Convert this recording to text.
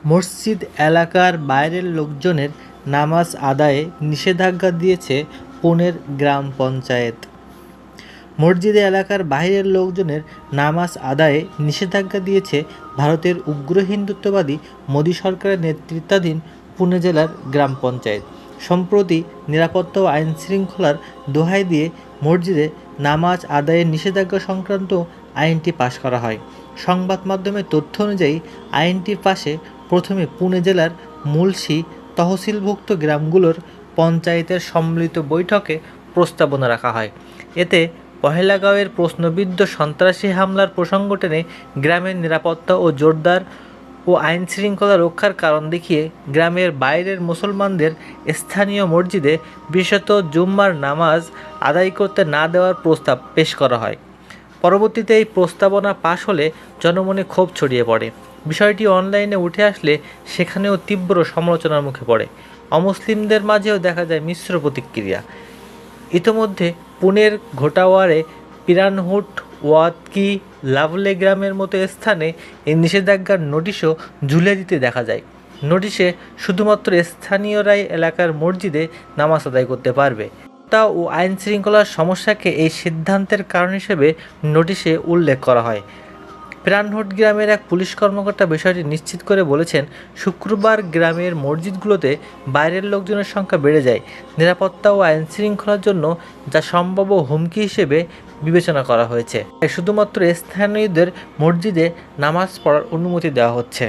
মসজিদ এলাকার বাইরের লোকজনের নামাজ আদায়ে নিষেধাজ্ঞা দিয়েছে পুনের গ্রাম পঞ্চায়েত। মসজিদ এলাকার বাইরের লোকজনের নামাজ আদায়ে নিষেধাজ্ঞা দিয়েছে ভারতের উগ্র হিন্দুত্ববাদী মোদী সরকারের নেতৃত্বাধীন পুনে জেলার গ্রাম পঞ্চায়েত। সম্প্রতি নিরাপত্তা ও আইনশৃঙ্খলার দোহাই দিয়ে মসজিদে নামাজ আদায়ের নিষেধাজ্ঞা সংক্রান্ত আইনটি পাশ করা হয়। সংবাদ মাধ্যমের তথ্য অনুযায়ী আইনটির পাশে প্রথমে পুনে জেলার মুলশি তহসিলভুক্ত গ্রামগুলোর পঞ্চায়েতের সম্মিলিত বৈঠকে প্রস্তাবনা রাখা হয়। এতে পহেলগাঁওয়ের প্রশ্নবিদ্ধ সন্ত্রাসী হামলার প্রসঙ্গ টেনে গ্রামের নিরাপত্তা ও জোরদার ও আইনশৃঙ্খলা রক্ষার কারণ দেখিয়ে গ্রামের বাইরের মুসলমানদের স্থানীয় মসজিদে বিশেষত জুম্মার নামাজ আদায় করতে না দেওয়ার প্রস্তাব পেশ করা হয়। পরবর্তীতে এই প্রস্তাবনা পাশ হলে জনমনে ক্ষোভ ছড়িয়ে পড়ে। বিষয়টি অনলাইনে উঠে আসলে সেখানেও তীব্র সমালোচনার মুখে পড়ে। অমুসলিমদের মাঝেও দেখা যায় মিশ্র প্রতিক্রিয়া। ইতোমধ্যে পুনের ঘোটাওয়ারে পিরানহুট, ওয়াতকি, লাভলে গ্রামের মতো স্থানে এই নিষেধাজ্ঞার নোটিশও ঝুলে দিতে দেখা যায়। নোটিশে শুধুমাত্র স্থানীয়রাই এলাকার মসজিদে নামাজ আদায় করতে পারবে ও আইন শৃঙ্খলার সমস্যাকে এই সিদ্ধান্তের কারণ হিসেবে নোটিশে উল্লেখ করা হয়। প্রাণহুট গ্রামের এক পুলিশ কর্মকর্তা বিষয়টি নিশ্চিত করে বলেছেন, শুক্রবার গ্রামের মসজিদগুলোতে বাইরের লোকজনের সংখ্যা বেড়ে যায়। নিরাপত্তা ও আইন শৃঙ্খলার জন্য যা সম্ভাব্য হুমকি হিসেবে বিবেচনা করা হয়েছে। শুধুমাত্র স্থানীয়দের মসজিদে নামাজ পড়ার অনুমতি দেওয়া হচ্ছে।